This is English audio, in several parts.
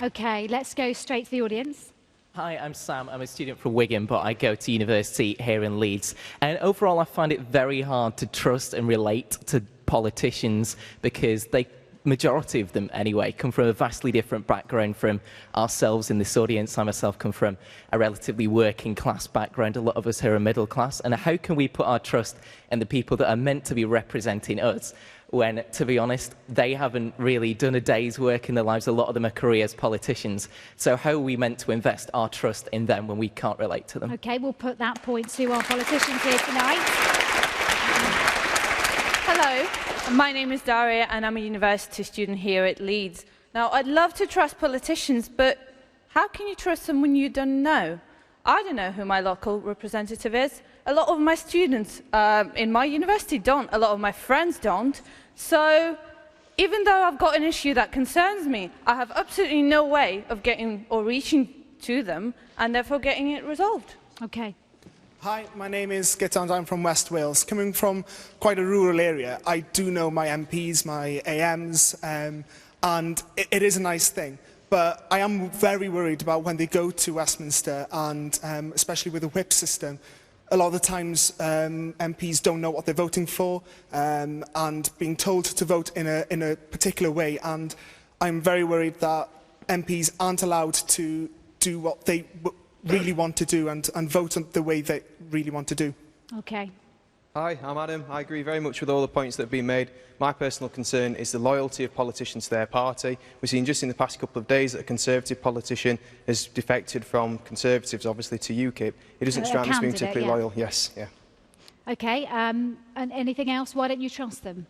OK, let's go straight to the audience. Hi, I'm Sam. I'm a student from Wigan, but I go to university here in Leeds. And overall, I find it very hard to trust and relate to politicians because majority of them anyway, come from a vastly different background from ourselves in this audience. I myself come from a relatively working class background. A lot of us here are middle class. And how can we put our trust in the people that are meant to be representing us when, to be honest, they haven't really done a day's work in their lives? A lot of them are careers politicians. So how are we meant to invest our trust in them when we can't relate to them? OK, we'll put that point to our politicians here tonight. Hello, my name is Daria and I'm a university student here at Leeds. Now, I'd love to trust politicians, but how can you trust them when you don't know? I don't know who my local representative is. A lot of my students in my university don't. A lot of my friends don't. So even though I've got an issue that concerns me, I have absolutely no way of getting or reaching to them and therefore getting it resolved. OK. Hi, my name is Gittans. I'm from West Wales. Coming from quite a rural area, I do know my MPs, my AMs, and it is a nice thing. But I am very worried about when they go to Westminster, and especially with the whip system. A lot of the times, MPs don't know what they're voting for, and being told to vote in a particular way. And I'm very worried that MPs aren't allowed to do what they really want to do and vote on the way they really want to do. OK. Hi, I'm Adam. I agree very much with all the points that have been made. My personal concern is the loyalty of politicians to their party. We've seen just in the past couple of days that a Conservative politician has defected from Conservatives, obviously, to UKIP. It doesn't strike me as being particularly loyal. Yes, yeah. OK, and anything else? Why don't you trust them?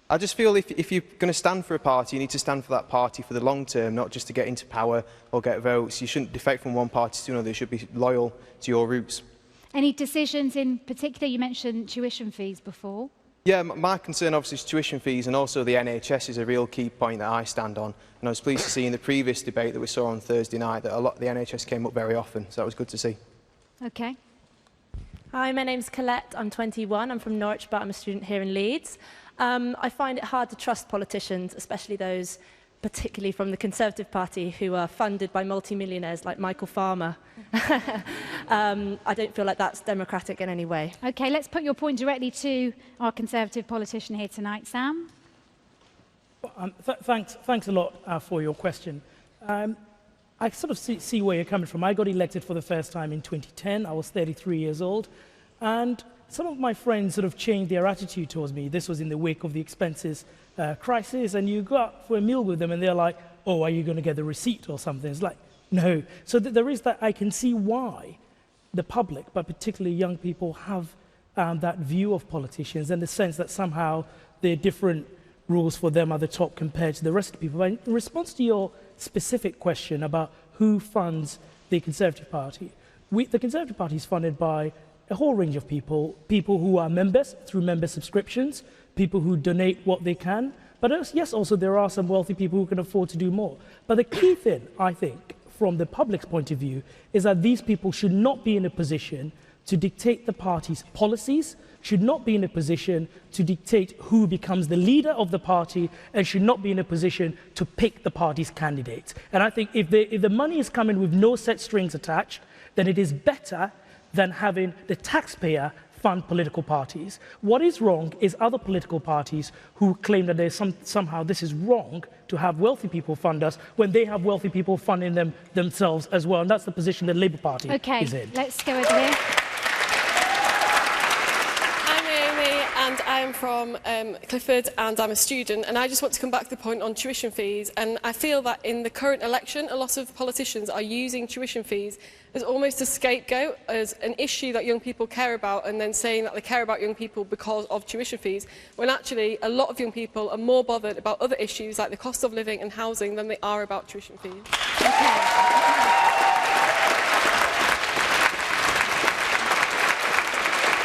I just feel if you're going to stand for a party, you need to stand for that party for the long term, not just to get into power or get votes. You shouldn't defect from one party to another. You should be loyal to your roots. Any decisions in particular? You mentioned tuition fees before. Yeah, my concern obviously is tuition fees, and also the NHS is a real key point that I stand on. And I was pleased to see in the previous debate that we saw on Thursday night that a lot of the NHS came up very often, so that was good to see. OK. Hi, my name's Colette. I'm 21. I'm from Norwich, but I'm a student here in Leeds. I find it hard to trust politicians, especially those particularly from the Conservative Party who are funded by multi-millionaires like Michael Farmer. I don't feel like that's democratic in any way. OK, let's put your point directly to our Conservative politician here tonight. Sam? Thanks a lot for your question. I sort of see where you're coming from. I got elected for the first time in 2010. I was 33 years old. And some of my friends sort of changed their attitude towards me. This was in the wake of the expenses crisis. And you go out for a meal with them and they're like, oh, are you going to get the receipt or something? It's like, no. So there is that. I can see why the public, but particularly young people, have that view of politicians and the sense that somehow there are different rules for them at the top compared to the rest of the people. But in response to your specific question about who funds the Conservative Party, the Conservative Party is funded by a whole range of people who are members through member subscriptions, people who donate what they can. But yes, also there are some wealthy people who can afford to do more. But the key thing, I think, from the public's point of view, is that these people should not be in a position to dictate the party's policies, should not be in a position to dictate who becomes the leader of the party, and should not be in a position to pick the party's candidates. And I think if the money is coming with no set strings attached, then it is better than having the taxpayer fund political parties. What is wrong is other political parties who claim that there's somehow this is wrong to have wealthy people fund us when they have wealthy people funding them themselves as well. And that's the position the Labour Party is in. OK, let's go over here. And I'm from Clifford and I'm a student, and I just want to come back to the point on tuition fees. And I feel that in the current election a lot of politicians are using tuition fees as almost a scapegoat, as an issue that young people care about, and then saying that they care about young people because of tuition fees, when actually a lot of young people are more bothered about other issues like the cost of living and housing than they are about tuition fees.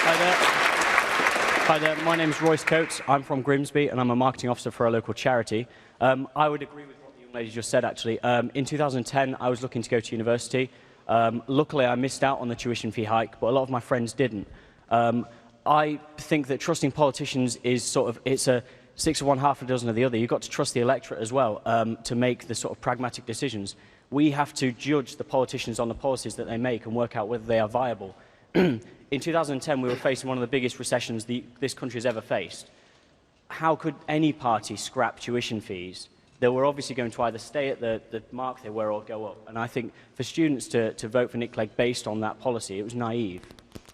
Hi there. Hi there, my name is Royce Coates. I'm from Grimsby and I'm a marketing officer for a local charity. I would agree with what the young lady just said, actually. In 2010, I was looking to go to university. Luckily, I missed out on the tuition fee hike, but a lot of my friends didn't. I think that trusting politicians is sort of, it's a 6 of one, half a dozen of the other. You've got to trust the electorate as well to make the sort of pragmatic decisions. We have to judge the politicians on the policies that they make and work out whether they are viable. In 2010, we were facing one of the biggest recessions this country has ever faced. How could any party scrap tuition fees? They were obviously going to either stay at the mark they were or go up. And I think for students to vote for Nick Clegg based on that policy, it was naive.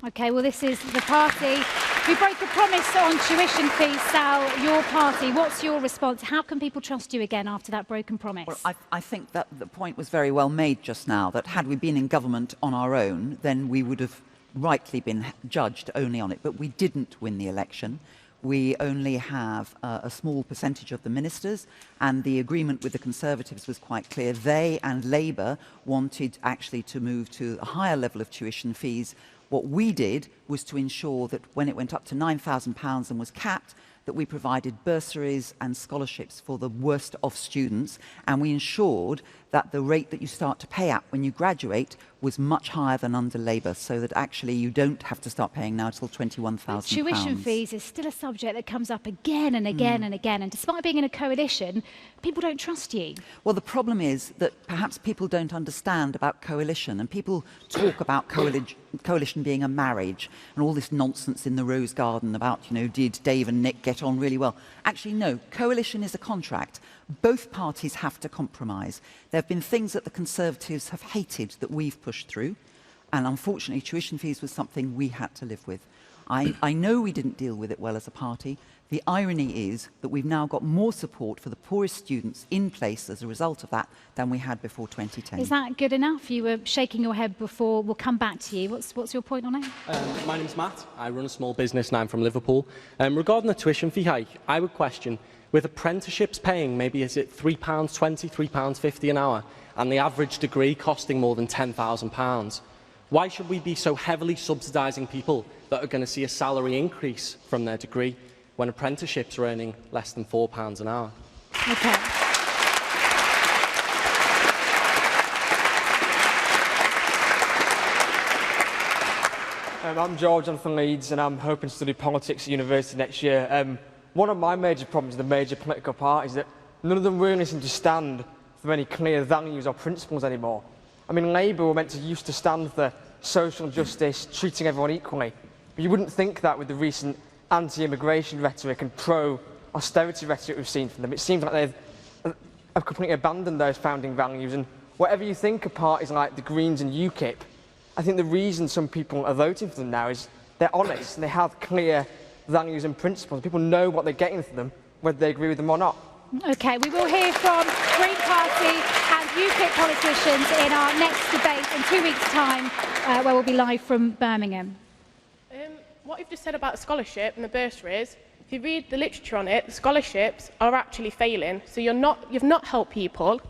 OK, well, this is the party who broke a promise on tuition fees. Sal, your party, what's your response? How can people trust you again after that broken promise? Well, I think that the point was very well made just now, that had we been in government on our own, then we would have rightly been judged only on it. But we didn't win the election. We only have a small percentage of the ministers, and the agreement with the Conservatives was quite clear. They and Labour wanted actually to move to a higher level of tuition fees. What we did was to ensure that when it went up to £9,000 and was capped, that we provided bursaries and scholarships for the worst of students, and we ensured that the rate that you start to pay at when you graduate was much higher than under Labour, so that actually you don't have to start paying now till £21,000. Tuition fees is still a subject that comes up again and again and again, and despite being in a coalition, people don't trust you. Well, the problem is that perhaps people don't understand about coalition, and people talk about coalition being a marriage and all this nonsense in the Rose Garden about, you know, did Dave and Nick get on really well? Actually, no. Coalition is a contract. Both parties have to compromise. There have been things that the Conservatives have hated that we've pushed through, and unfortunately tuition fees was something we had to live with. I know we didn't deal with it well as a party. The irony is that we've now got more support for the poorest students in place as a result of that than we had before 2010. Is that good enough? You were shaking your head before. We'll come back to you. What's your point on it? My name's Matt. I run a small business and I'm from Liverpool. Regarding the tuition fee hike, I would question, with apprenticeships paying, maybe is it £3.20, £3.50 an hour, and the average degree costing more than £10,000, why should we be so heavily subsidising people that are going to see a salary increase from their degree when apprenticeships are earning less than £4 an hour? Okay. I'm George, I'm from Leeds, and I'm hoping to study politics at university next year. One of my major problems with the major political parties is that none of them really seem to stand for any clear values or principles anymore. I mean, Labour were meant to used to stand for social justice, treating everyone equally, but you wouldn't think that with the recent anti-immigration rhetoric and pro-austerity rhetoric we've seen from them. It seems like they've completely abandoned those founding values, and whatever you think of parties like the Greens and UKIP, I think the reason some people are voting for them now is they're honest and they have clear values and principles. People know what they're getting from them, whether they agree with them or not. OK, we will hear from Green Party and UKIP politicians in our next debate in 2 weeks' time, where we'll be live from Birmingham. What you've just said about scholarship and the bursaries, if you read the literature on it, the scholarships are actually failing. So you've not helped people.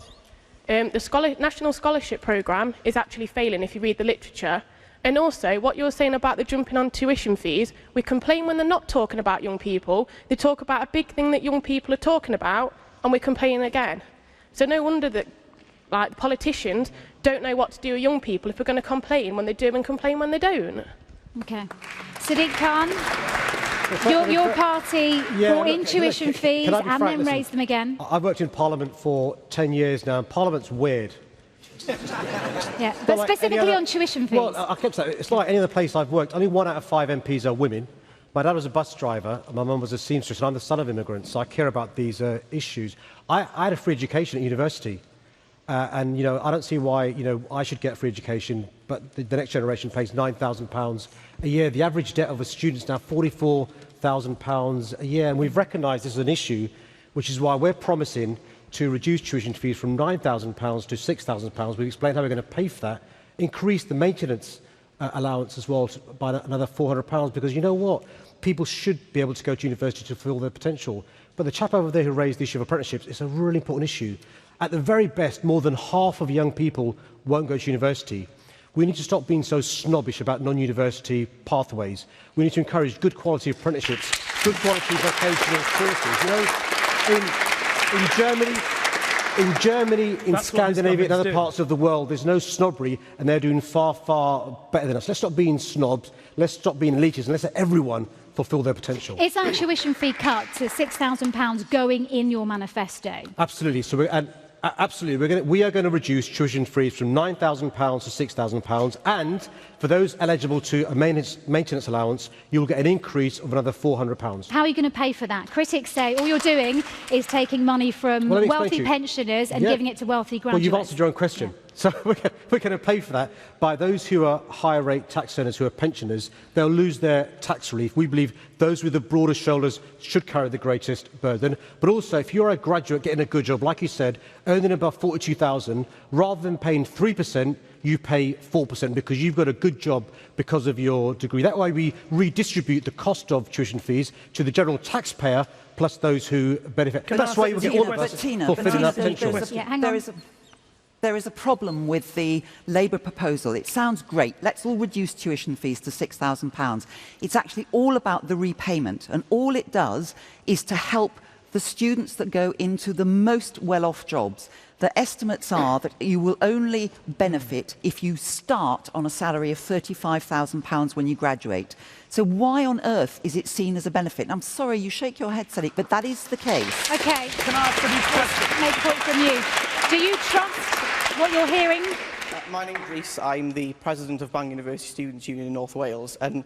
The National Scholarship Programme is actually failing if you read the literature. And also, what you're saying about the jumping on tuition fees, we complain when they're not talking about young people. They talk about a big thing that young people are talking about, and we complain again. So no wonder that the politicians don't know what to do with young people if we're going to complain when they do and complain when they don't. OK. Sadiq Khan, your party brought in tuition fees and then raised them again. I've worked in Parliament for 10 years now, and Parliament's weird. Yeah, but specifically on tuition fees. Well, I kept saying, it's like any other place I've worked. Only 1 out of 5 MPs are women. My dad was a bus driver, and my mum was a seamstress, and I'm the son of immigrants, so I care about these issues. I had a free education at university, and you know, I don't see why I should get free education, but the next generation pays £9,000 a year. The average debt of a student is now £44,000 a year, and we've recognised this as an issue, which is why we're promising to reduce tuition fees from £9,000 to £6,000. We've explained how we're going to pay for that, increase the maintenance allowance as well by another £400, because you know what? People should be able to go to university to fulfil their potential. But the chap over there who raised the issue of apprenticeships is a really important issue. At the very best, more than half of young people won't go to university. We need to stop being so snobbish about non-university pathways. We need to encourage good quality apprenticeships, good quality vocational courses. You know, in Germany, in Scandinavia, and other parts of the world, there's no snobbery, and they're doing far, far better than us. Let's stop being snobs. Let's stop being elitists, and let's let everyone fulfil their potential. Is that tuition fee cut to £6,000 going in your manifesto? Absolutely. So, and Absolutely. We are going to reduce tuition fees from £9,000 to £6,000, and for those eligible to a maintenance allowance, you'll get an increase of another £400. How are you going to pay for that? Critics say all you're doing is taking money from wealthy pensioners and giving it to wealthy graduates. Well, you've answered your own question. Yeah. So we're going to pay for that by those who are higher rate tax earners, who are pensioners. They'll lose their tax relief. We believe those with the broadest shoulders should carry the greatest burden. But also, if you're a graduate getting a good job, like you said, earning above 42,000, rather than paying 3%, you pay 4% because you've got a good job because of your degree. That way we redistribute the cost of tuition fees to the general taxpayer plus those who benefit. That's why you get all of us fulfilling our potential. There is a problem with the Labour proposal. It sounds great. Let's all reduce tuition fees to £6,000. It's actually all about the repayment, and all it does is to help the students that go into the most well-off jobs. The estimates are that you will only benefit if you start on a salary of £35,000 when you graduate. So why on earth is it seen as a benefit? I'm sorry, you shake your head, Sadiq, but that is the case. OK. Can I ask make a point from you? Do you trust what you're hearing? My name's Rhys. I'm the president of Bang University Students' Union in North Wales, and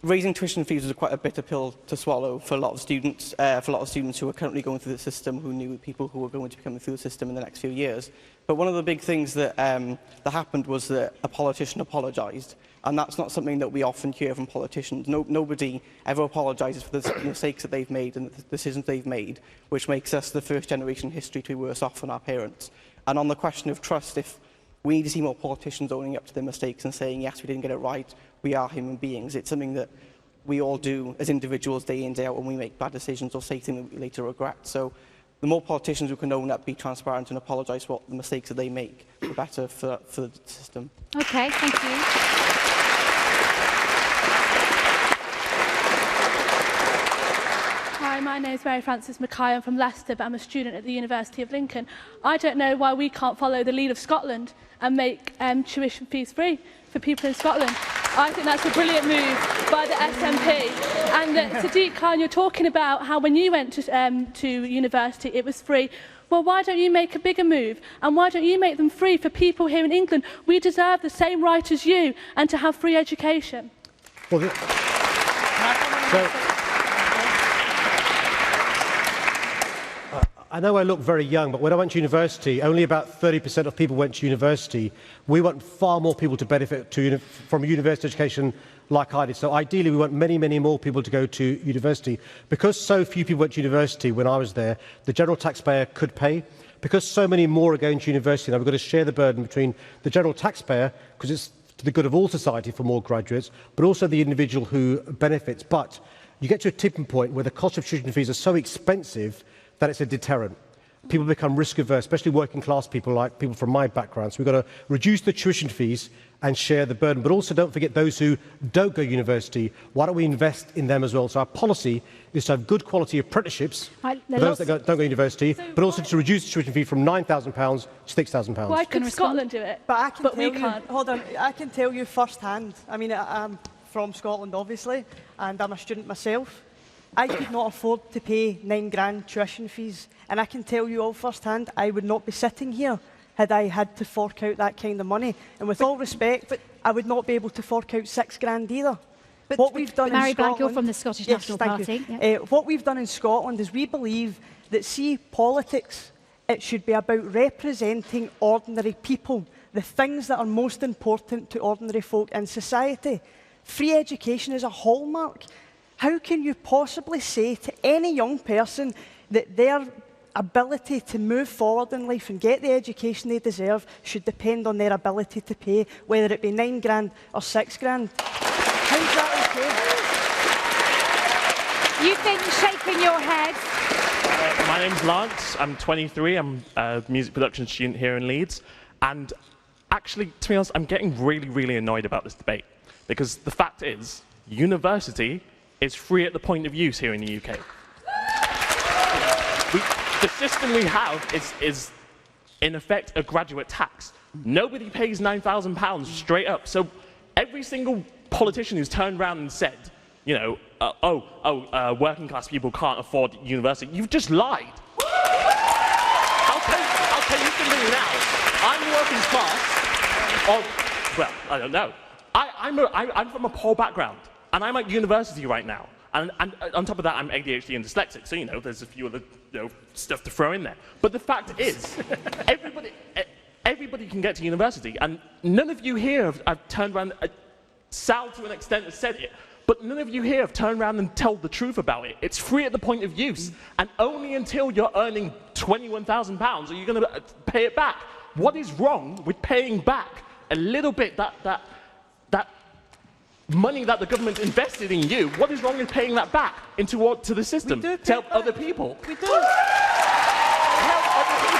raising tuition fees was quite a bitter pill to swallow for a lot of students. Who are currently going through the system, who knew people who were going to be coming through the system in the next few years. But one of the big things that happened was that a politician apologised, and that's not something that we often hear from politicians. Nobody ever apologises for the mistakes that they've made and the decisions they've made, which makes us the first generation in history to be worse off than our parents. And on the question of trust, if we need to see more politicians owning up to their mistakes and saying, yes, we didn't get it right, we are human beings. It's something that we all do as individuals day in, day out when we make bad decisions or say things that we later regret. So the more politicians who can own up, be transparent and apologise for the mistakes that they make, the better for the system. OK, thank you. Hi, my name is Mhairi Blatt. I'm from Leicester, but I'm a student at the University of Lincoln. I don't know why we can't follow the lead of Scotland and make tuition fees free for people in Scotland. I think that's a brilliant move by the SNP. And Sadiq Khan, you're talking about how when you went to university it was free. Well, why don't you make a bigger move? And why don't you make them free for people here in England? We deserve the same right as you and to have free education. Well, I know I look very young, but when I went to university, only about 30% of people went to university. We want far more people to benefit from a university education like I did. So ideally, we want many, many more people to go to university. Because so few people went to university when I was there, the general taxpayer could pay. Because so many more are going to university, now we've got to share the burden between the general taxpayer, because it's to the good of all society for more graduates, but also the individual who benefits. But you get to a tipping point where the cost of tuition fees are so expensive that it's a deterrent. People become risk averse, especially working class people like people from my background. So we've got to reduce the tuition fees and share the burden. But also don't forget those who don't go to university. Why don't we invest in them as well? So our policy is to have good quality apprenticeships for those that don't go to university, but also to reduce the tuition fee from £9,000 to £6,000. Why could Scotland do it? But we can't. Hold on, I can tell you firsthand. I mean, I'm from Scotland, obviously, and I'm a student myself. I could not afford to pay £9,000 tuition fees, and I can tell you all firsthand, I would not be sitting here had I had to fork out that kind of money. And with all respect, I would not be able to fork out £6,000 either. But what we've done in Mhairi Blatt, Scotland, you're from the Scottish National Party. Yeah. What we've done in Scotland is we believe that, see, politics, it should be about representing ordinary people, the things that are most important to ordinary folk in society. Free education is a hallmark. How can you possibly say to any young person that their ability to move forward in life and get the education they deserve should depend on their ability to pay, whether it be £9,000 or £6,000? How's that okay? You've been shaking your head. My name's Lance. I'm 23. I'm a music production student here in Leeds. And actually, to be honest, I'm getting really, really annoyed about this debate. Because the fact is, university is free at the point of use here in the UK. The system we have is, in effect, a graduate tax. Nobody pays £9,000 straight up. So every single politician who's turned around and said, you know, working class people can't afford university, you've just lied. I'll tell you something now. I'm working class. Well, I don't know. I'm from a poor background, and I'm at university right now. And on top of that, I'm ADHD and dyslexic, so, there's a few other, stuff to throw in there. But the fact is, everybody can get to university, and none of you here have turned around. Sal, to an extent, has said it, but none of you here have turned around and told the truth about it. It's free at the point of use, and only until you're earning £21,000 are you going to pay it back. What is wrong with paying back a little bit that money that the government invested in you? What is wrong with paying that back to the system to help other people? We do. Help other people.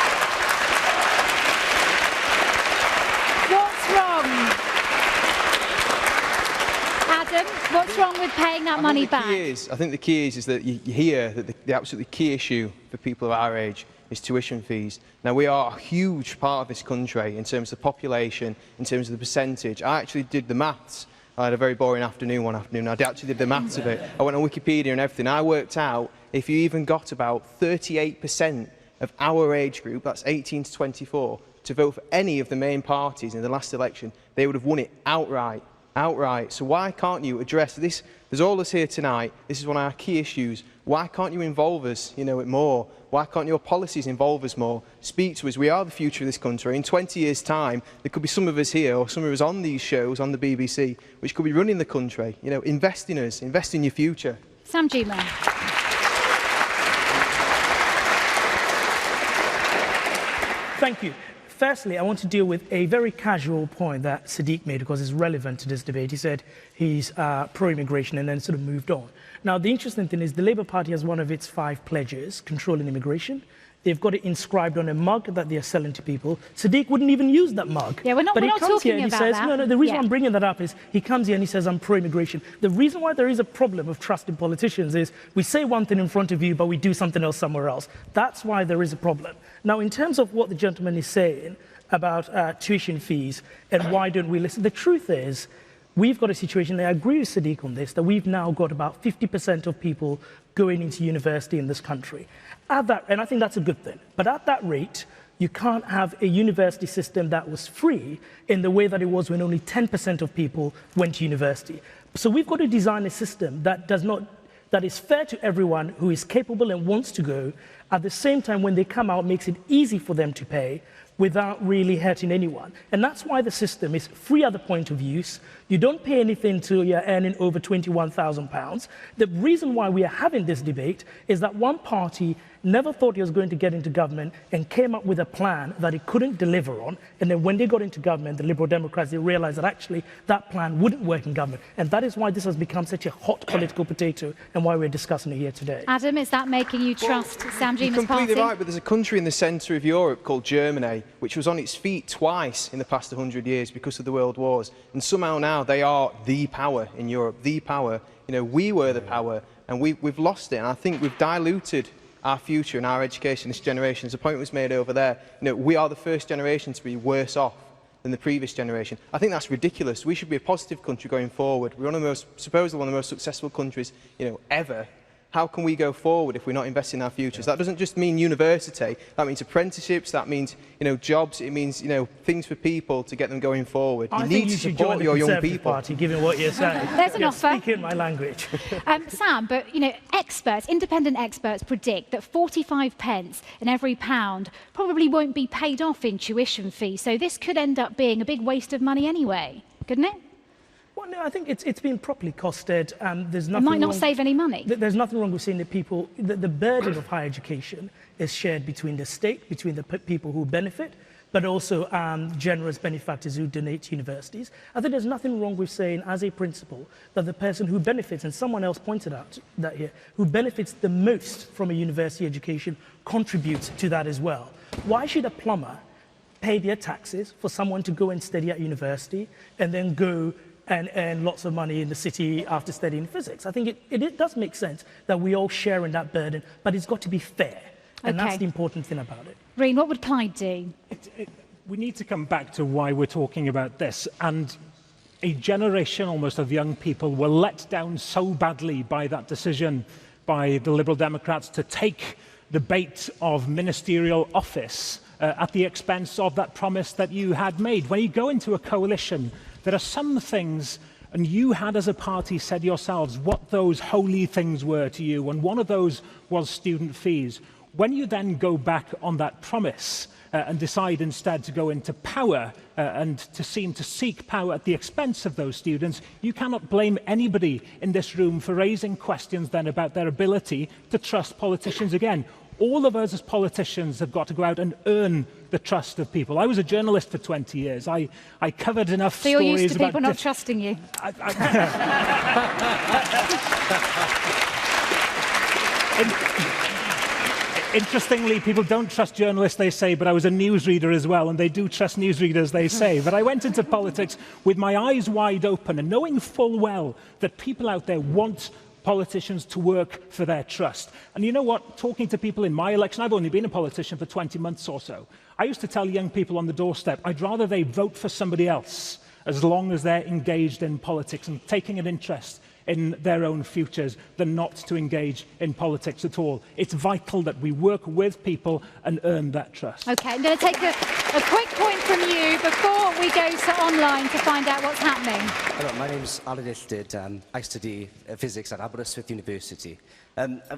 What's wrong? Adam, what's wrong with paying that money back? I think the key is that you hear that the absolutely key issue for people of our age is tuition fees. Now, we are a huge part of this country in terms of population, in terms of the percentage. I actually did the maths. I had a very boring afternoon one afternoon. I actually did the maths of it. I went on Wikipedia and everything. I worked out if you even got about 38% of our age group, that's 18 to 24, to vote for any of the main parties in the last election, they would have won it outright. So why can't you address this? There's all us here tonight. This is one of our key issues. Why can't you involve us, more? Why can't your policies involve us more? Speak to us. We are the future of this country. In 20 years' time, there could be some of us here or some of us on these shows on the BBC which could be running the country. Invest in us. Invest in your future. Sam Gyimah. Thank you. Firstly, I want to deal with a very casual point that Sadiq made because it's relevant to this debate. He said he's pro-immigration and then sort of moved on. Now, the interesting thing is the Labour Party has one of its 5 pledges, controlling immigration. They've got it inscribed on a mug that they are selling to people. Sadiq wouldn't even use that mug. Yeah, we're not talking and he about says, that. No, the reason I'm bringing that up is he comes here and he says, I'm pro-immigration. The reason why there is a problem of trusting politicians is we say one thing in front of you, but we do something else somewhere else. That's why there is a problem. Now, in terms of what the gentleman is saying about tuition fees and why don't we listen, the truth is, we've got a situation, and I agree with Sadiq on this, that we've now got about 50% of people going into university in this country. And I think that's a good thing. But at that rate, you can't have a university system that was free in the way that it was when only 10% of people went to university. So we've got to design a system that is fair to everyone who is capable and wants to go, at the same time when they come out makes it easy for them to pay without really hurting anyone. And that's why the system is free at the point of use. You don't pay anything till you're earning over £21,000. The reason why we are having this debate is that one party never thought he was going to get into government and came up with a plan that it couldn't deliver on. And then when they got into government, the Liberal Democrats, they realized that actually that plan wouldn't work in government. And that is why this has become such a hot political potato and why we're discussing it here today. Adam, is that making you trust Sam Gyimah's party? You're completely right, but there's a country in the centre of Europe called Germany, which was on its feet twice in the past 100 years because of the world wars. And somehow now they are the power in Europe, the power. We were the power, and we've lost it. And I think we've diluted our future and our education, this generation. As a point was made over there, we are the first generation to be worse off than the previous generation. I think that's ridiculous. We should be a positive country going forward. We're supposedly one of the most successful countries, ever. How can we go forward if we're not investing in our futures? That doesn't just mean university. That means apprenticeships. That means, jobs. It means, things for people to get them going forward. You need to support your young people. Party, given what you're saying. There's an offer. Speak in my language. Sam, but independent experts predict that 45 pence in every pound probably won't be paid off in tuition fees. So this could end up being a big waste of money anyway, couldn't it? Well, no, I think it's been properly costed. There's nothing it might not wrong, save any money. There's nothing wrong with saying that the burden of higher education is shared between the state, between the people who benefit, but also generous benefactors who donate to universities. I think there's nothing wrong with saying, as a principle, that the person who benefits, and someone else pointed out that here, who benefits the most from a university education contributes to that as well. Why should a plumber pay their taxes for someone to go and study at university and then go and earn lots of money in the city after studying physics? I think it does make sense that we all share in that burden, but it's got to be fair. And that's the important thing about it. Rhun, what would Plaid do? We need to come back to why we're talking about this. And a generation almost of young people were let down so badly by that decision by the Liberal Democrats to take the bait of ministerial office at the expense of that promise that you had made. When you go into a coalition, there are some things, and you had as a party said yourselves what those holy things were to you, and one of those was student fees. When you then go back on that promise and decide instead to go into power and to seem to seek power at the expense of those students, you cannot blame anybody in this room for raising questions then about their ability to trust politicians again. All of us as politicians have got to go out and earn the trust of people. I was a journalist for 20 years. I covered enough stories about... So you're used to people not trusting you? Interestingly, people don't trust journalists, they say, but I was a newsreader as well, and they do trust newsreaders, they say. But I went into politics with my eyes wide open and knowing full well that people out there want politicians to work for their trust. And you know what? Talking to people in my election, I've only been a politician for 20 months or so. I used to tell young people on the doorstep, I'd rather they vote for somebody else as long as they're engaged in politics and taking an interest in their own futures than not to engage in politics at all. It's vital that we work with people and earn that trust. OK, I'm going to take a quick point from you before we go to online to find out what's happening. Hello, my name is Alan Illtyd. I study physics at Aberystwyth University.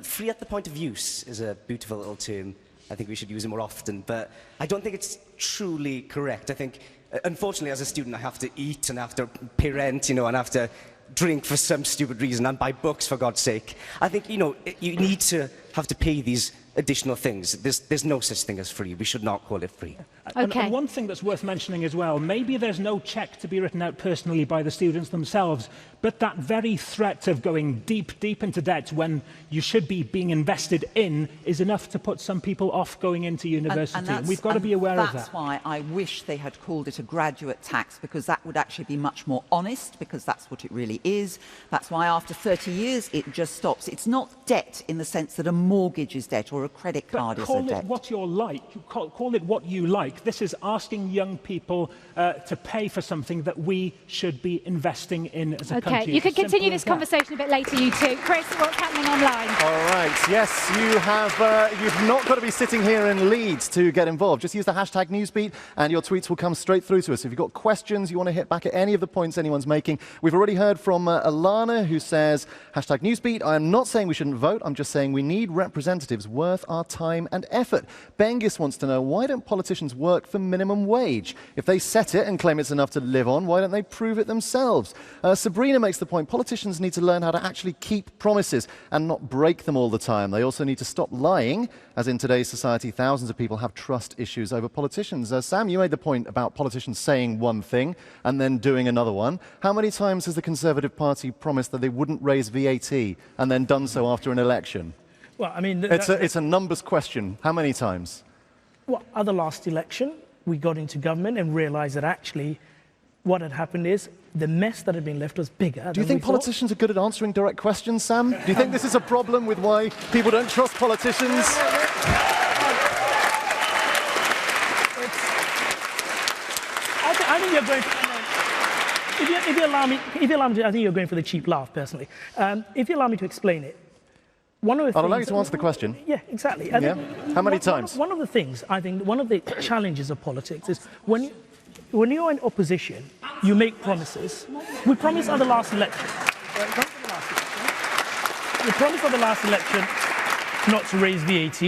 Free at the point of use is a beautiful little term. I think we should use it more often, but I don't think it's truly correct. I think, unfortunately, as a student, I have to eat and I have to pay rent, and I have to drink for some stupid reason and buy books, for God's sake. I think, you need to have to pay these additional things. There's no such thing as free. We should not call it free. Okay. And one thing that's worth mentioning as well, maybe there's no cheque to be written out personally by the students themselves, but that very threat of going deep, deep into debt when you should be being invested in is enough to put some people off going into university. And we've got to be aware of that. That's why I wish they had called it a graduate tax, because that would actually be much more honest, because that's what it really is. That's why after 30 years it just stops. It's not debt in the sense that a mortgage is debt or a credit card is a debt. Call it what you're like. Call it what you like. This is asking young people to pay for something that we should be investing in as a country. OK, you can continue this conversation a bit later, you two. Chris, what's happening online? All right, yes, you've not got to be sitting here in Leeds to get involved. Just use the hashtag Newsbeat and your tweets will come straight through to us. If you've got questions, you want to hit back at any of the points anyone's making. We've already heard from Alana, who says, hashtag Newsbeat, I am not saying we shouldn't vote, I'm just saying we need representatives worth our time and effort. Bengis wants to know, why don't politicians work for minimum wage? If they set it and claim it's enough to live on, why don't they prove it themselves? Sabrina makes the point, politicians need to learn how to actually keep promises and not break them all the time. They also need to stop lying, as in today's society, thousands of people have trust issues over politicians. Sam, you made the point about politicians saying one thing and then doing another one. How many times has the Conservative Party promised that they wouldn't raise VAT and then done so after an election? Well, I mean... It's a numbers question. How many times? Well, at the last election, we got into government and realised that actually what had happened is the mess that had been left was bigger. Do you think politicians are good at answering direct questions, Sam? Do you think this is a problem with why people don't trust politicians? I think you're going... If you allow me to, I think you're going for the cheap laugh, personally. If you allow me to explain it, one of the I'll allow you to answer the question. Yeah, exactly. Yeah. How many times? One of the things, I think, one of the challenges of politics is when you're in opposition, you make promises. We promised at the last election. We promised at the last election not to raise VAT.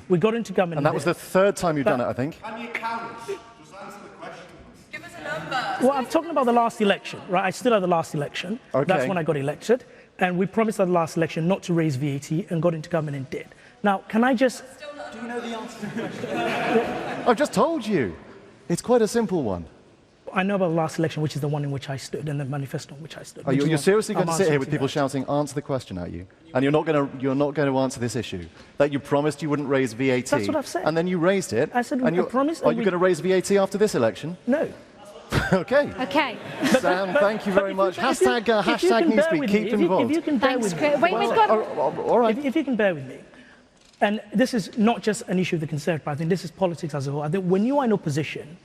We got into government. And that was the third time you've done it, I think. Can you count? Just answer the question. Give us a number. Well, I'm talking about the last election, right? I stood at the last election. Okay. That's when I got elected. And we promised at the last election not to raise VAT and got into government and did. Now, can I just... Do you know the answer to the question? I've just told you. It's quite a simple one. I know about the last election, which is the one in which I stood, and the manifesto in which I stood. You're seriously going to sit here with people shouting, answer the question at you? And you're not going to answer this issue? That you promised you wouldn't raise VAT. That's what I've said. And then you raised it. I said I promised... Are you going to raise VAT after this election? No. Okay. Okay. Sam, thank you very much. Hashtag Newsbeat, keep involved. If you can bear with me. Wait, we've got... All right. If you can bear with me. And this is not just an issue of the Conservative Party, I think this is politics as a whole. I think when you are in opposition,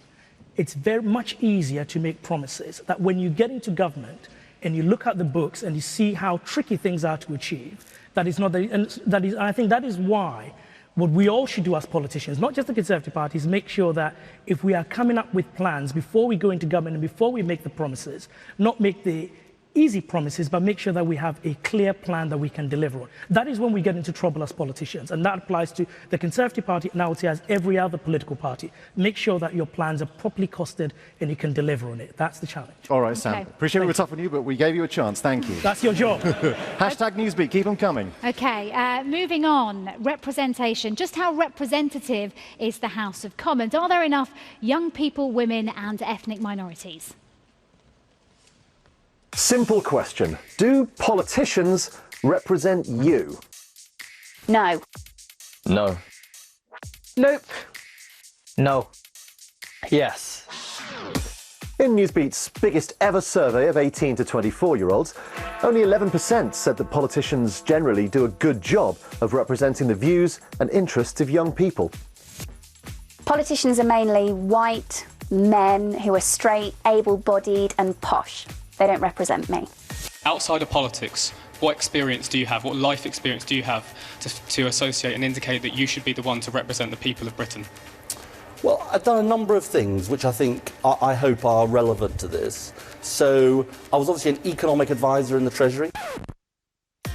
it's very much easier to make promises that when you get into government and you look at the books and you see how tricky things are to achieve, that is not the, and I think that is why what we all should do as politicians, not just the Conservative Party, is make sure that if we are coming up with plans before we go into government and before we make the promises, not make the easy promises, but make sure that we have a clear plan that we can deliver on. That is when we get into trouble as politicians, and that applies to the Conservative Party, and I would say as every other political party. Make sure that your plans are properly costed and you can deliver on it. That's the challenge. All right, Sam. Okay. Appreciate we were tough on you, but we gave you a chance. Thank you. That's your job. Hashtag Newsbeat. Keep them coming. Okay, moving on. Representation. Just how representative is the House of Commons? Are there enough young people, women and ethnic minorities? Simple question. Do politicians represent you? No. No. Nope. No. Yes. In Newsbeat's biggest ever survey of 18 to 24-year-olds, only 11% said that politicians generally do a good job of representing the views and interests of young people. Politicians are mainly white men who are straight, able-bodied and posh. They don't represent me. Outside of politics, what experience do you have, what life experience do you have to associate and indicate that you should be the one to represent the people of Britain? Well, I've done a number of things which I think, I hope are relevant to this. So, I was obviously an economic advisor in the Treasury.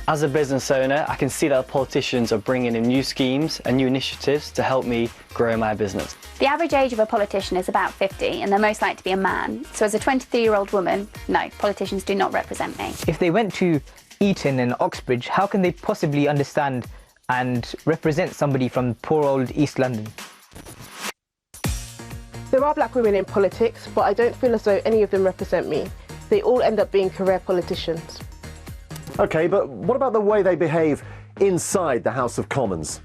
As a business owner, I can see that politicians are bringing in new schemes and new initiatives to help me grow my business. The average age of a politician is about 50 and they're most likely to be a man. So as a 23-year-old woman, no, politicians do not represent me. If they went to Eton and Oxbridge, how can they possibly understand and represent somebody from poor old East London? There are black women in politics, but I don't feel as though any of them represent me. They all end up being career politicians. OK, but what about the way they behave inside the House of Commons?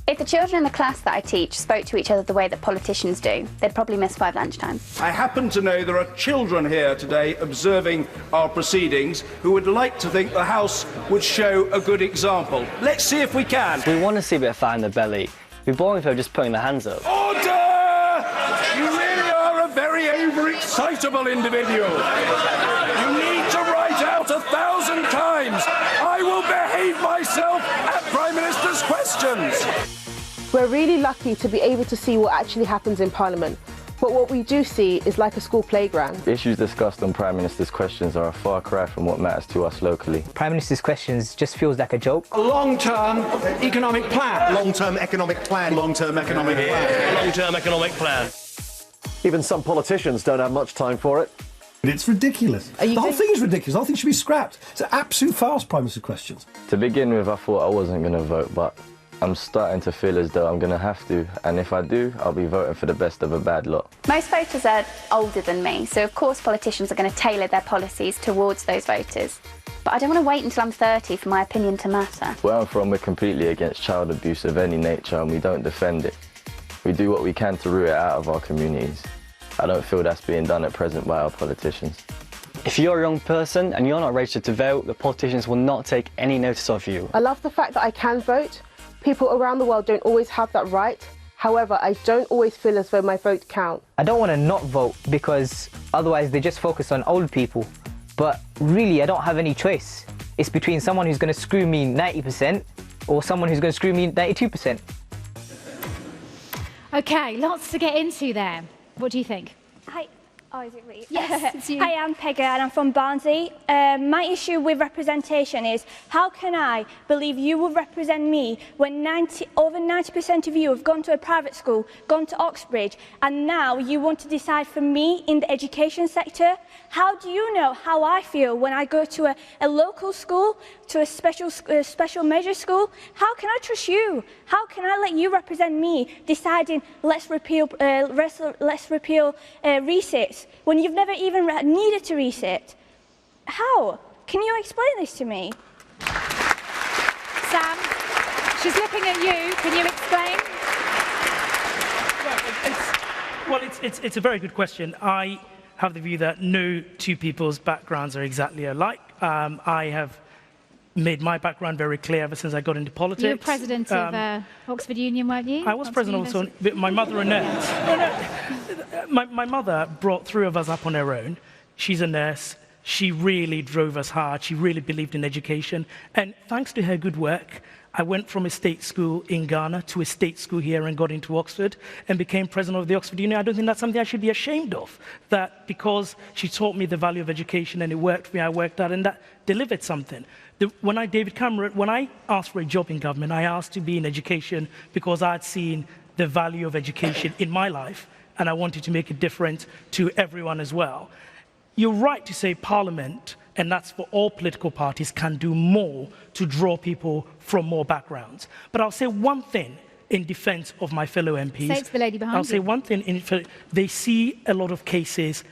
If the children in the class that I teach spoke to each other the way that politicians do, they'd probably miss 5 lunchtimes. I happen to know there are children here today observing our proceedings who would like to think the House would show a good example. Let's see if we can. We want to see a bit of fire in the belly. It'd be boring if they were just putting their hands up. Order! You really are a very overexcitable individual. You need to write out 1,000 times. I will behave myself at Prime Minister's questions. We're really lucky to be able to see what actually happens in Parliament. But what we do see is like a school playground. The issues discussed on Prime Minister's questions are a far cry from what matters to us locally. Prime Minister's questions just feels like a joke. A long-term economic plan. Long-term economic plan. Long-term economic plan. Long-term economic plan. Even some politicians don't have much time for it. It's ridiculous. The whole thing is ridiculous. The whole thing should be scrapped. It's an absolute farce, Prime Minister questions. To begin with, I thought I wasn't going to vote, but I'm starting to feel as though I'm going to have to, and if I do, I'll be voting for the best of a bad lot. Most voters are older than me, so of course politicians are going to tailor their policies towards those voters. But I don't want to wait until I'm 30 for my opinion to matter. Where I'm from, we're completely against child abuse of any nature, and we don't defend it. We do what we can to root it out of our communities. I don't feel that's being done at present by our politicians. If you're a young person and you're not registered to vote, the politicians will not take any notice of you. I love the fact that I can vote. People around the world don't always have that right. However, I don't always feel as though my vote counts. I don't want to not vote because otherwise they just focus on old people. But really, I don't have any choice. It's between someone who's going to screw me 90% or someone who's going to screw me 92%. Okay, lots to get into there. What do you think? Hi. Oh, is it me? Yes, it's you. Hi, I'm Peggy and I'm from Barnsley. My issue with representation is how can I believe you will represent me when over 90% of you have gone to a private school, gone to Oxbridge, and now you want to decide for me in the education sector? How do you know how I feel when I go to a local school, to a special measure school? How can I trust you? How can I let you represent me deciding let's repeal resits? When you've never even needed to reset? How? Can you explain this to me? Sam, she's looking at you. Can you explain? Well, it's a very good question. I have the view that no two people's backgrounds are exactly alike. I have made my background very clear ever since I got into politics. You were president of Oxford Union, weren't you? I was president also. My mother, Annette. My mother brought 3 of us up on her own. She's a nurse. She really drove us hard. She really believed in education. And thanks to her good work, I went from a state school in Ghana to a state school here and got into Oxford and became president of the Oxford Union. I don't think that's something I should be ashamed of, that because she taught me the value of education and it worked for me, I worked out and that delivered something. When I asked for a job in government, I asked to be in education because I had seen the value of education in my life and I wanted to make a difference to everyone as well. You're right to say Parliament, and that's for all political parties, can do more to draw people from more backgrounds. But I'll say one thing in defense of my fellow MPs. Say it to the lady behind I'll say one thing, they see a lot of cases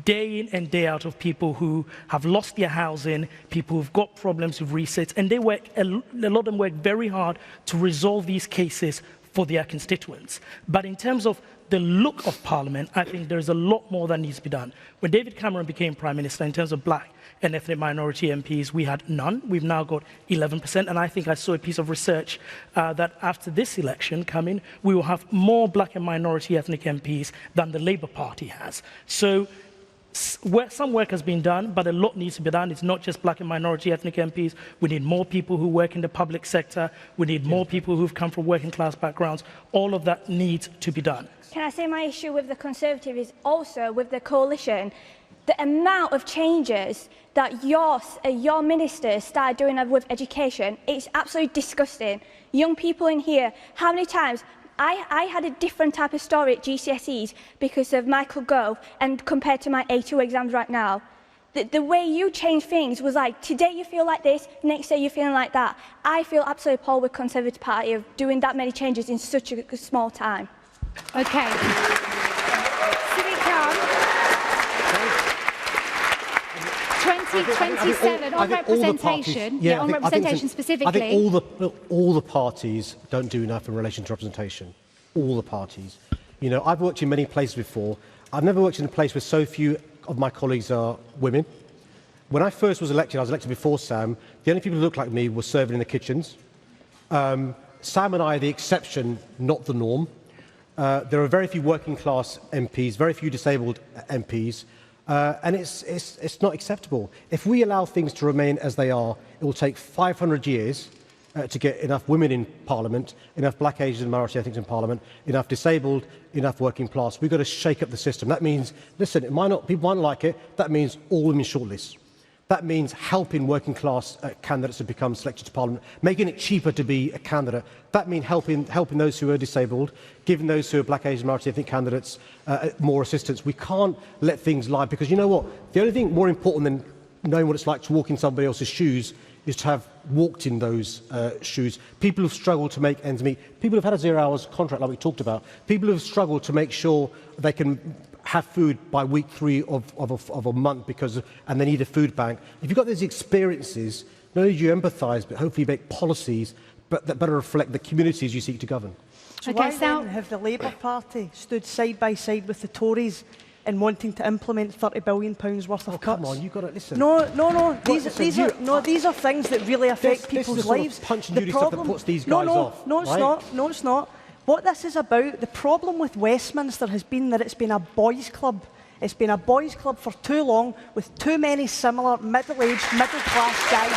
day in and day out of people who have lost their housing, people who've got problems with resets, and they work, a lot of them work very hard to resolve these cases for their constituents. But in terms of the look of Parliament, I think there's a lot more that needs to be done. When David Cameron became Prime Minister, in terms of black and ethnic minority MPs, we had none. We've now got 11%, and I think I saw a piece of research that after this election coming, we will have more black and minority ethnic MPs than the Labour Party has. So some work has been done, but a lot needs to be done. It's not just black and minority ethnic MPs. We need more people who work in the public sector. We need more people who've come from working class backgrounds. All of that needs to be done. Can I say my issue with the Conservative is also with the coalition? The amount of changes that your ministers started doing with education, it's absolutely disgusting. Young people in here, how many times? I had a different type of story at GCSEs because of Michael Gove and compared to my A2 exams right now. The way you change things was like, today you feel like this, next day you're feeling like that. I feel absolutely appalled with Conservative Party of doing that many changes in such a small time. Okay. Sadiq Khan. 2027 on representation. On representation specifically. I think all the parties don't do enough in relation to representation. All the parties. You know, I've worked in many places before. I've never worked in a place where so few of my colleagues are women. When I first was elected, I was elected before Sam. The only people who looked like me were serving in the kitchens. Sam and I are the exception, not the norm. There are very few working class MPs, very few disabled MPs. And it's not acceptable. If we allow things to remain as they are, it will take 500 years to get enough women in Parliament, enough black, Asian, minority ethnics in Parliament, enough disabled, enough working class. We've got to shake up the system. That means, listen, people might not like it, that means all women shortlists. That means helping working class candidates to become selected to Parliament, making it cheaper to be a candidate. That means helping those who are disabled, giving those who are black, Asian, minority ethnic candidates more assistance. We can't let things lie, because you know what? The only thing more important than knowing what it's like to walk in somebody else's shoes is to have walked in those shoes. People who've struggled to make ends meet. People who've had a 0 hours contract like we talked about. People who've struggled to make sure they can have food by week 3 of a month and they need a food bank. If you've got these experiences, not only do you empathise, but hopefully make policies that better reflect the communities you seek to govern. So why then have the Labour Party stood side by side with the Tories in wanting to implement £30 billion worth of cuts? Come on, you've got to listen. No. These are things that really affect people's lives. Punch and Judy stuff that puts these guys off. No, it's not. What this is about, the problem with Westminster has been that it's been a boys' club. It's been a boys' club for too long, with too many similar middle-aged, middle-class guys.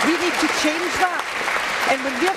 We need to change that. And when we're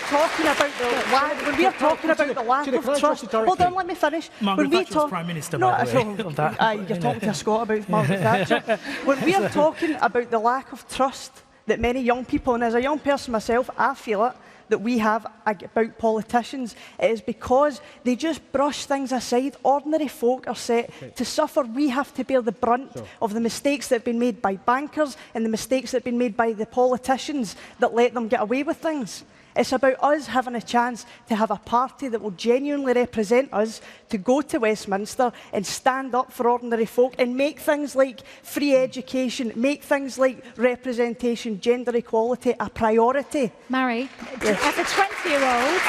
talking about the lack of trust, hold on, let me finish. Margaret Thatcher was Prime Minister, by the way. You're talking to a Scot about Margaret Thatcher. When we are talking about the lack of trust that many young people, and as a young person myself, I feel it, that we have about politicians, it is because they just brush things aside. Ordinary folk are set to suffer. We have to bear the brunt of the mistakes that have been made by bankers and the mistakes that have been made by the politicians that let them get away with things. It's about us having a chance to have a party that will genuinely represent us, to go to Westminster and stand up for ordinary folk and make things like free education, make things like representation, gender equality a priority. Mhairi, as a 20-year-old,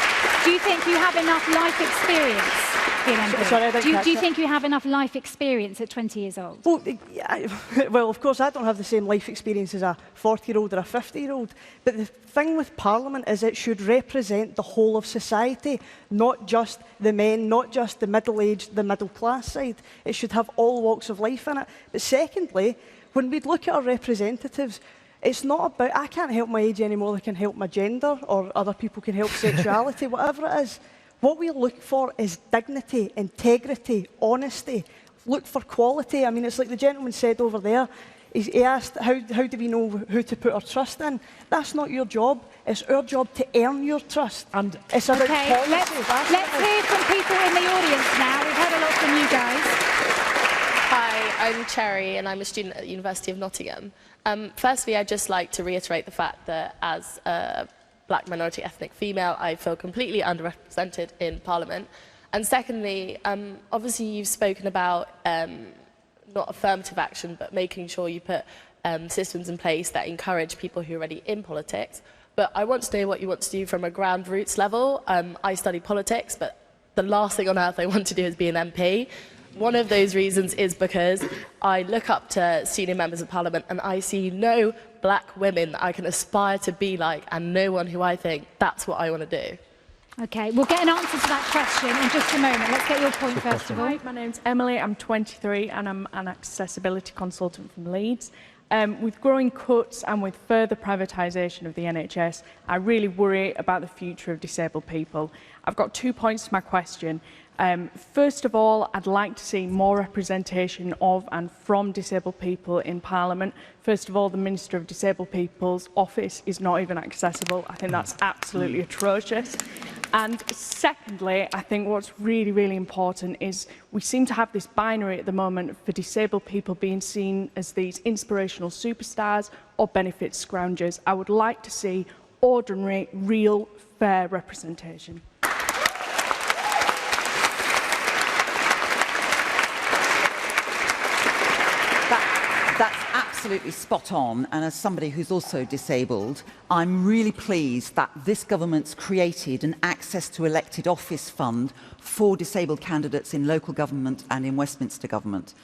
do you think you have enough life experience? Do you think you have enough life experience at 20 years old? Well, of course, I don't have the same life experience as a 40-year-old or a 50-year-old. But the thing with Parliament is it should represent the whole of society, not just the men, not just the middle-aged, the middle-class side. It should have all walks of life in it. But secondly, when we look at our representatives, It's not about, I can't help my age any more than I can help my gender, or other people can help sexuality, whatever it is. What we look for is dignity, integrity, honesty. Look for quality. I mean, it's like the gentleman said over there. He asked, how do we know who to put our trust in? That's not your job. It's our job to earn your trust. And it's about policy. Let's hear from people in the audience now. We've heard a lot from you guys. Hi, I'm Cherry, and I'm a student at the University of Nottingham. Firstly, I'd just like to reiterate the fact that as a black minority ethnic female, I feel completely underrepresented in Parliament. And secondly, obviously you've spoken about not affirmative action, but making sure you put systems in place that encourage people who are already in politics. But I want to know what you want to do from a ground roots level. I study politics, but the last thing on earth I want to do is be an MP. One of those reasons is because I look up to senior members of Parliament and I see no black women that I can aspire to be like, and no one who I think that's what I want to do. OK, we'll get an answer to that question in just a moment. Let's get your point first of all. Hi, my name's Emily, I'm 23 and I'm an accessibility consultant from Leeds. With growing cuts and with further privatisation of the NHS, I really worry about the future of disabled people. I've got 2 points to my question. First of all, I'd like to see more representation of and from disabled people in Parliament. First of all, the Minister of Disabled People's office is not even accessible. I think that's absolutely atrocious. And secondly, I think what's really, really important is we seem to have this binary at the moment for disabled people being seen as these inspirational superstars or benefit scroungers. I would like to see ordinary, real, fair representation. That's absolutely spot on, and as somebody who's also disabled, I'm really pleased that this government's created an Access to Elected Office fund for disabled candidates in local government and in Westminster government,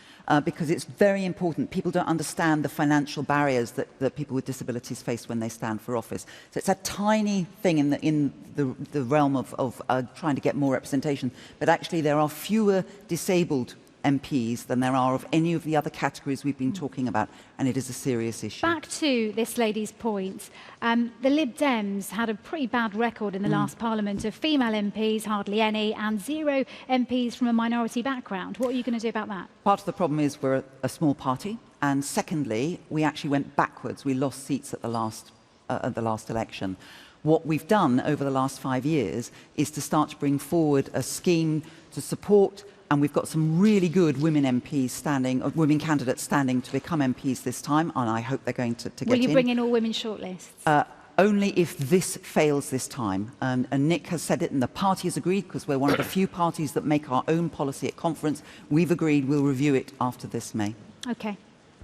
because it's very important. People don't understand the financial barriers that people with disabilities face when they stand for office. So it's a tiny thing in the realm of trying to get more representation, but actually there are fewer disabled MPs than there are of any of the other categories we've been talking about, and it is a serious issue. Back to this lady's point, the Lib Dems had a pretty bad record in the last Parliament of female MPs, hardly any, and 0 MPs from a minority background. What are you going to do about that? Part of the problem is we're a small party, and secondly, we actually went backwards. We lost seats at the last election. What we've done over the last 5 years is to start to bring forward a scheme to support. And we've got some really good women MPs standing, women candidates standing to become MPs this time, and I hope they're going to get in. Will you bring in all women shortlists? Only if this fails this time. And Nick has said it, and the party has agreed, because we're one of the few parties that make our own policy at conference. We've agreed we'll review it after this May. OK.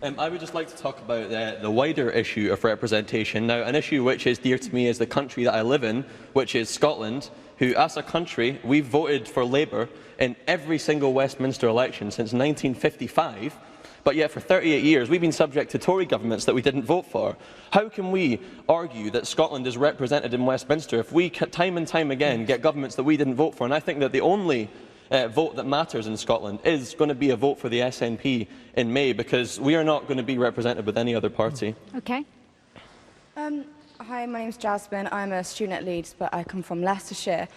I would just like to talk about the wider issue of representation. Now, an issue which is dear to me is the country that I live in, which is Scotland, who, as a country, we've voted for Labour in every single Westminster election since 1955, but yet for 38 years we've been subject to Tory governments that we didn't vote for. How can we argue that Scotland is represented in Westminster if we time and time again get governments that we didn't vote for? And I think that the only vote that matters in Scotland is going to be a vote for the SNP in May, because we are not going to be represented with any other party. OK. Hi, my name's Jasmine. I'm a student at Leeds, but I come from Leicestershire.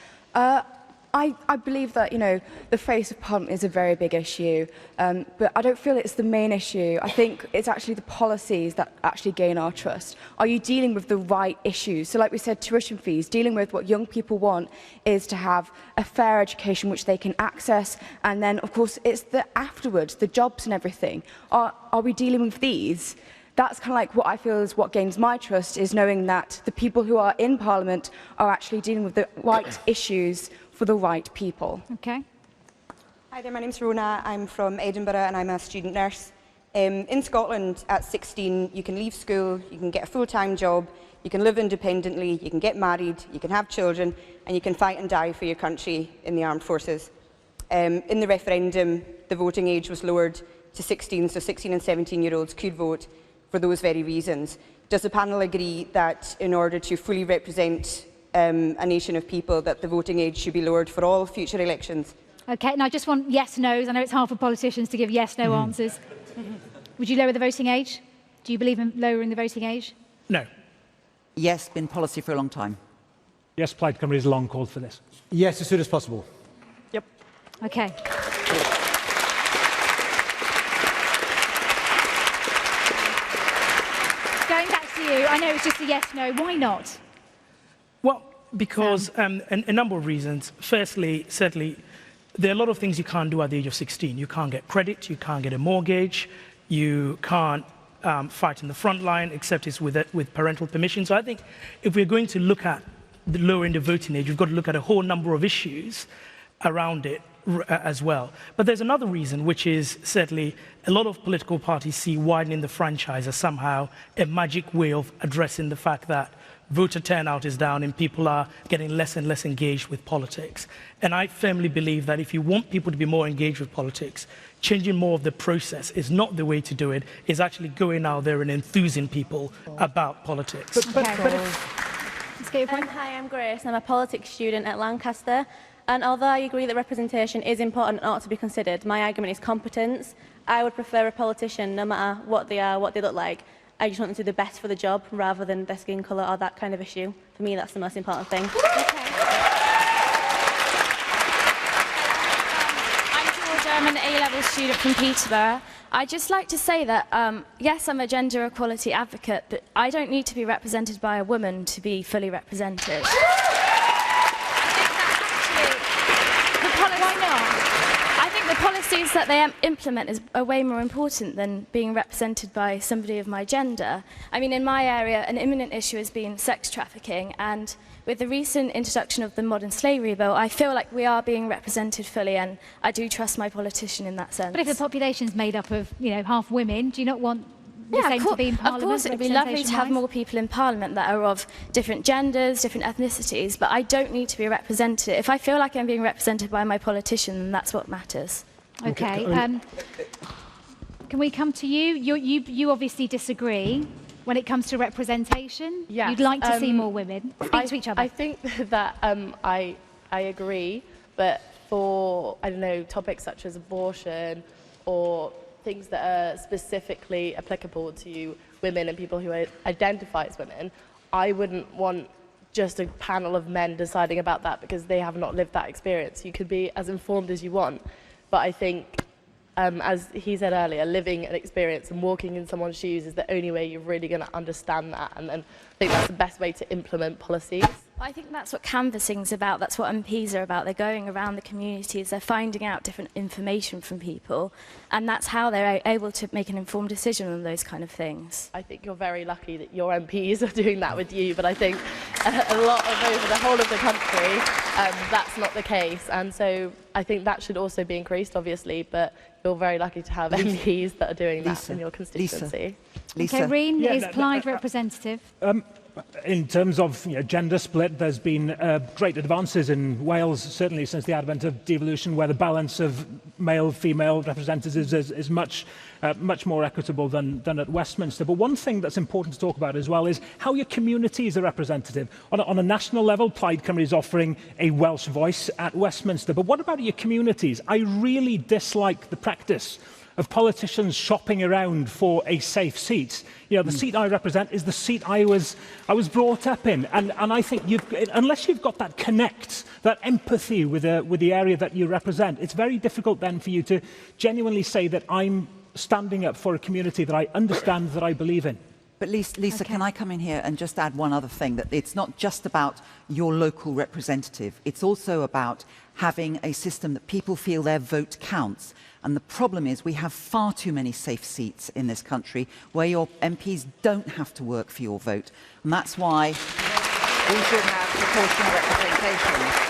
I believe that, you know, the face of Parliament is a very big issue, but I don't feel it's the main issue. I think it's actually the policies that actually gain our trust. Are you dealing with the right issues? So like we said, tuition fees, dealing with what young people want is to have a fair education which they can access, and then, of course, it's the afterwards, the jobs and everything. Are we dealing with these? That's kind of like what I feel is what gains my trust, is knowing that the people who are in Parliament are actually dealing with the right issues for the right people. Okay. Hi there, my name's Rhun. I'm from Edinburgh and I'm a student nurse. In Scotland, at 16, you can leave school, you can get a full-time job, you can live independently, you can get married, you can have children, and you can fight and die for your country in the armed forces. In the referendum, the voting age was lowered to 16, so 16 and 17-year-olds could vote for those very reasons. Does the panel agree that in order to fully represent a nation of people, that the voting age should be lowered for all future elections? OK, and I just want yes-nos. I know it's hard for politicians to give yes-no answers. Would you lower the voting age? Do you believe in lowering the voting age? No. Yes, been policy for a long time. Yes, Plaid Cymru has long called for this. Yes, as soon as possible. Yep. Okay. Going back to you, I know it's just a yes, no. Why not? Well, because a number of reasons. Firstly, certainly, there are a lot of things you can't do at the age of 16. You can't get credit, you can't get a mortgage, you can't fight in the front line except it's with parental permission. So I think if we're going to look at the lowering the voting age, we've got to look at a whole number of issues around it as well. But there's another reason, which is certainly a lot of political parties see widening the franchise as somehow a magic way of addressing the fact that voter turnout is down and people are getting less and less engaged with politics. And I firmly believe that if you want people to be more engaged with politics, changing more of the process is not the way to do it. It's actually going out there and enthusing people about politics. Let's get your point. Hi, I'm Grace. I'm a politics student at Lancaster. And although I agree that representation is important and ought to be considered, my argument is competence. I would prefer a politician, no matter what they are, what they look like. I just want them to do the best for the job rather than their skin colour or that kind of issue. For me, that's the most important thing. I'm an A-level student from Peterborough. I'd just like to say that, yes, I'm a gender equality advocate, but I don't need to be represented by a woman to be fully represented. Why not? I think the policies that they implement are way more important than being represented by somebody of my gender. I mean, in my area, an imminent issue has been sex trafficking, and with the recent introduction of the modern slavery bill, I feel like we are being represented fully, and I do trust my politician in that sense. But if the population's made up of, half women, do you not want the same to be in Parliament? Of course, it would be lovely to have more people in Parliament that are of different genders, different ethnicities, but I don't need to be represented. If I feel like I'm being represented by my politician, then that's what matters. Okay. Can we come to you? You obviously disagree when it comes to representation. Yes, You'd like to see more women. Speak to each other. I think that I agree, but for, I don't know, topics such as abortion or things that are specifically applicable to women and people who identify as women, I wouldn't want just a panel of men deciding about that because they have not lived that experience. You could be as informed as you want, but I think, as he said earlier, living an experience and walking in someone's shoes is the only way you're really going to understand that, and I think that's the best way to implement policies. I think that's what canvassing's about, that's what MPs are about. They're going around the communities, they're finding out different information from people, and that's how they're able to make an informed decision on those kind of things. I think you're very lucky that your MPs are doing that with you, but I think a lot of over the whole of the country, that's not the case, and so I think that should also be increased, obviously, but you're very lucky to have MPs that are doing that in your constituency. Okay, Rhun is Plaid representative. In terms of gender split, there's been great advances in Wales, certainly since the advent of devolution, where the balance of male-female representatives is much more equitable than at Westminster. But one thing that's important to talk about as well is how your communities are represented. On a national level, Plaid Cymru is offering a Welsh voice at Westminster. But what about your communities? I really dislike the practice of politicians shopping around for a safe seat. The seat I represent is the seat I was brought up in, and I think unless you've got that connect, that empathy with the area that you represent, it's very difficult then for you to genuinely say that I'm standing up for a community that I understand, that I believe in. But Lisa, can I come in here and just add one other thing, that it's not just about your local representative, it's also about having a system that people feel their vote counts. And the problem is we have far too many safe seats in this country where your MPs don't have to work for your vote. And that's why we should have proportional representation.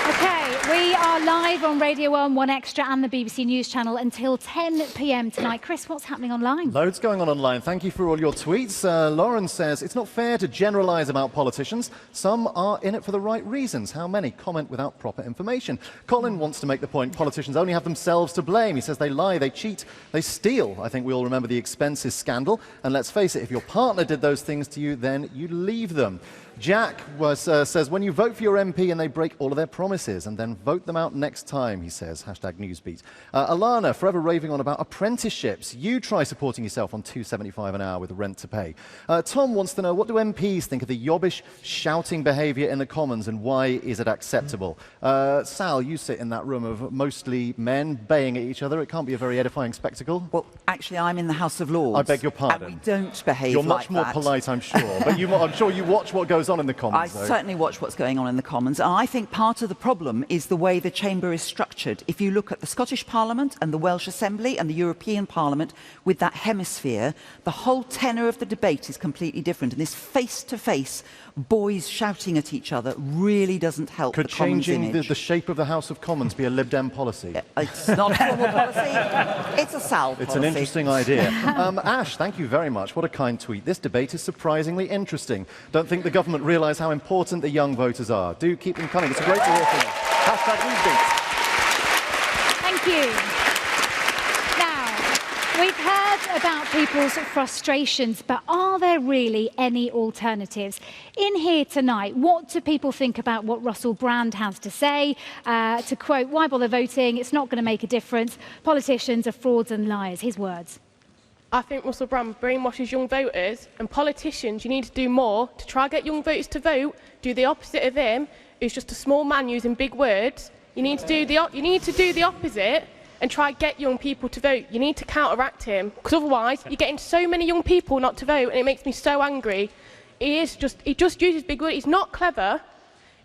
Okay, we are live on Radio 1, 1Extra and the BBC News Channel until 10 p.m. tonight. Chris, what's happening online? Loads going on online. Thank you for all your tweets. Lauren says, it's not fair to generalise about politicians. Some are in it for the right reasons. How many comment without proper information? Colin wants to make the point politicians only have themselves to blame. He says they lie, they cheat, they steal. I think we all remember the expenses scandal. And let's face it, if your partner did those things to you, then you'd leave them. Jack says, when you vote for your MP and they break all of their promises, and then vote them out next time, he says. Hashtag Newsbeat. Alana, forever raving on about apprenticeships. You try supporting yourself on £2.75 an hour with rent to pay. Tom wants to know, what do MPs think of the yobbish shouting behaviour in the Commons, and why is it acceptable? Sal, you sit in that room of mostly men baying at each other. It can't be a very edifying spectacle. Well, actually, I'm in the House of Lords. I beg your pardon. And we don't behave You're like much more that. polite, I'm sure. But I'm sure you watch what goes on in the Commons. I certainly watch what's going on in the Commons, and I think part of the problem is the way the chamber is structured. If you look at the Scottish Parliament and the Welsh Assembly and the European Parliament with that hemisphere, the whole tenor of the debate is completely different, and this face-to-face boys shouting at each other really doesn't help Could the Commons changing image. the shape of the House of Commons be a Lib Dem policy? It's not a formal policy, it's a Sal policy. It's an interesting idea. Ash, thank you very much. What a kind tweet. This debate is surprisingly interesting. Don't think the government realise how important the young voters are. Do keep them coming. It's great to hear from you. Hashtag Newsbeat. Thank you. Now, we've heard about people's frustrations, but are there really any alternatives? In here tonight, what do people think about what Russell Brand has to say? To quote, why bother voting? It's not going to make a difference. Politicians are frauds and liars. His words. I think Russell Brand brainwashes young voters, and politicians, you need to do more to try and get young voters to vote. Do the opposite of him, who's just a small man using big words. You need to do the opposite and try and get young people to vote. You need to counteract him, because otherwise you're getting so many young people not to vote, and it makes me so angry. He just uses big words. He's not clever.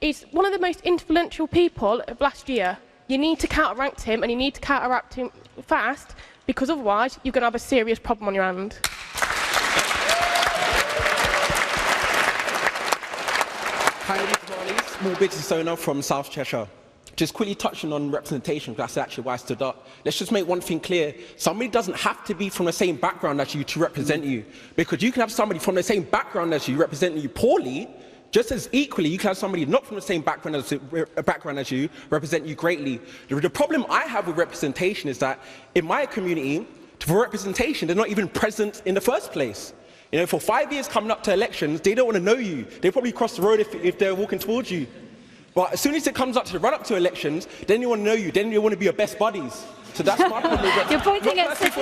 He's one of the most influential people of last year. You need to counteract him, and you need to counteract him fast, because otherwise you're going to have a serious problem on your hand. Hi, everybody. Small business owner from South Cheshire. Just quickly touching on representation, because that's actually why I stood up. Let's just make one thing clear. Somebody doesn't have to be from the same background as you to represent you. Because you can have somebody from the same background as you representing you poorly, just as equally you can have somebody not from the same background as you represent you greatly. The problem I have with representation is that in my community, for representation, they're not even present in the first place. You know, for 5 years coming up to elections, they don't want to know you. They probably cross the road if they're walking towards you. But as soon as it comes up to the run-up to elections, then they want to know you. Then they want to be your best buddies. So that's my problem with representation. You're pointing at Sadiq.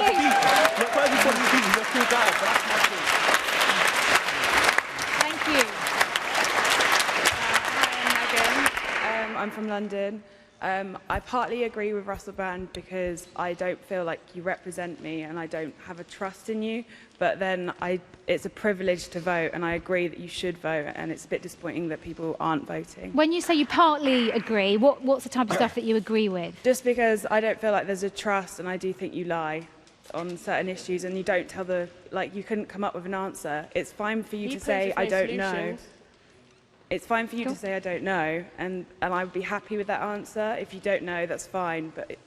Not for everybody, you're cool guys, but that's my point. Thank you. Hi, I'm Megan. I'm from London. I partly agree with Russell Brand because I don't feel like you represent me and I don't have a trust in you. But then it's a privilege to vote, and I agree that you should vote, and it's a bit disappointing that people aren't voting. When you say you partly agree, what's the type of stuff that you agree with? Just because I don't feel like there's a trust, and I do think you lie on certain issues, and you don't tell you couldn't come up with an answer. It's fine for you to say, I don't know. It's fine for you to say, I don't know, and I would be happy with that answer. If you don't know, that's fine, but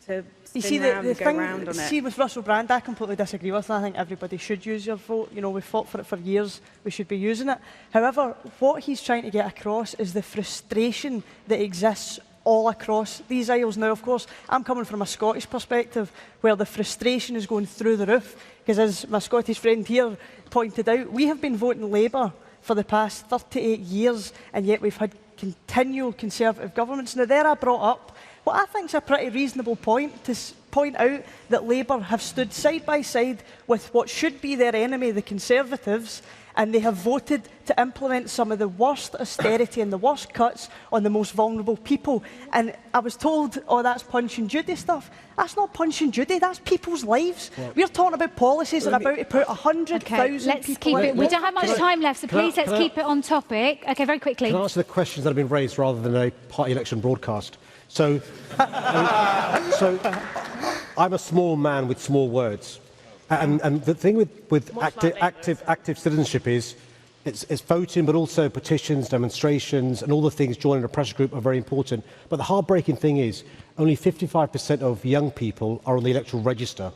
to spin round and go round on it. See, with Russell Brand, I completely disagree with that. I think everybody should use your vote. You know, we've fought for it for years. We should be using it. However, what he's trying to get across is the frustration that exists all across these aisles. Now, of course, I'm coming from a Scottish perspective where the frustration is going through the roof, because as my Scottish friend here pointed out, we have been voting Labour for the past 38 years, and yet we've had continual Conservative governments. Now, there I brought up what I think is a pretty reasonable point to point out that Labour have stood side by side with what should be their enemy, the Conservatives, and they have voted to implement some of the worst austerity and the worst cuts on the most vulnerable people. And I was told, oh, that's Punch and Judy stuff. That's not Punch and Judy, that's people's lives. Yeah. We're talking about policies that are about to put 100,000 people... Keep it. We don't have much time left, so please let's keep it on topic. Okay, very quickly. Can I answer the questions that have been raised rather than a party election broadcast? So, I'm a small man with small words. And the thing with active citizenship is it's voting, but also petitions, demonstrations, and all the things joining a pressure group are very important. But the heartbreaking thing is only 55% of young people are on the electoral register,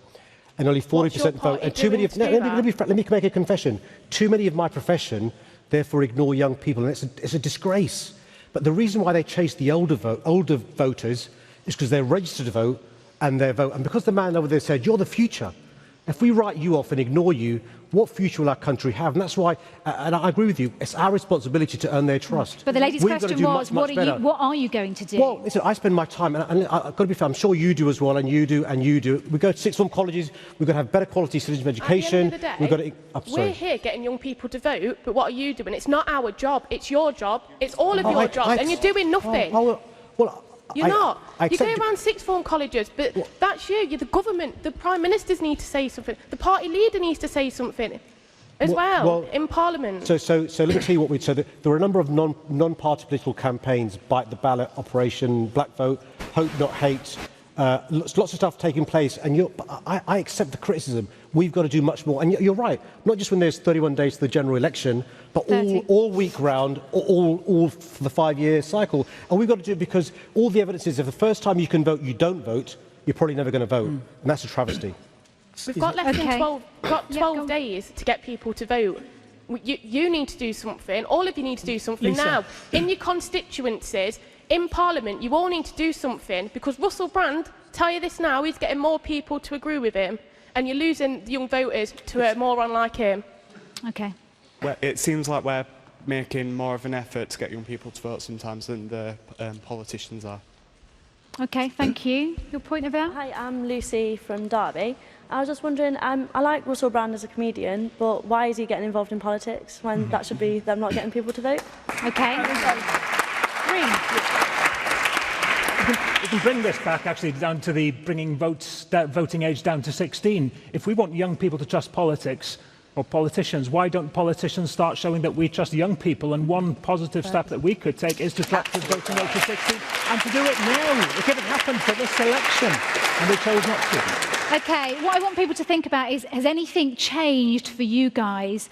and only 40% vote. And too many of let me make a confession. Too many of my profession therefore ignore young people, and it's a disgrace. But the reason why they chase the older voters is because they're registered to vote, and their vote. And because the man over there said, "You're the future." If we write you off and ignore you, what future will our country have? And that's why, and I agree with you, it's our responsibility to earn their trust. But the lady's We've got to question do was, much better. what are you going to do? Well, listen, I spend my time, and I've got to be fair, I'm sure you do as well, and you do, and you do. We go to sixth form colleges, we've got to have better quality citizenship education. At the end We've of got the to, day, we're here getting young people to vote, but what are you doing? It's not our job, it's your job, it's all of your jobs, and you're doing nothing. You're not. You go around sixth form colleges, but that's you. You're the government. The Prime Ministers need to say something. The party leader needs to say something as well in Parliament. So let me tell you what there are a number of non-party political campaigns, Bite the Ballot, Operation Black Vote, Hope Not Hate, lots of stuff taking place, and I accept the criticism. We've got to do much more. And you're right, not just when there's 31 days to the general election, but all week round, all for the 5-year cycle. And we've got to do it because all the evidence is if the first time you can vote, you don't vote, you're probably never going to vote. And that's a travesty. We've got less than 12 days to get people to vote. You need to do something. All of you need to do something now. In your constituencies, in Parliament, you all need to do something because Russell Brand, tell you this now, he's getting more people to agree with him and you're losing young voters to a moron like him. Okay. Well, it seems like we're making more of an effort to get young people to vote sometimes than the politicians are. Okay, thank you. Your point of that? Hi, I'm Lucy from Derby. I was just wondering, I like Russell Brand as a comedian, but why is he getting involved in politics when that should be them not getting people to vote? Okay. We can bring this back actually down to the bringing voting age down to 16. If we want young people to trust politics or politicians, why don't politicians start showing that we trust young people? And one positive step that we could take is to drop the voting age to 16 and to do it now. It could have happened for this election and they chose not to. Okay, what I want people to think about is, has anything changed for you guys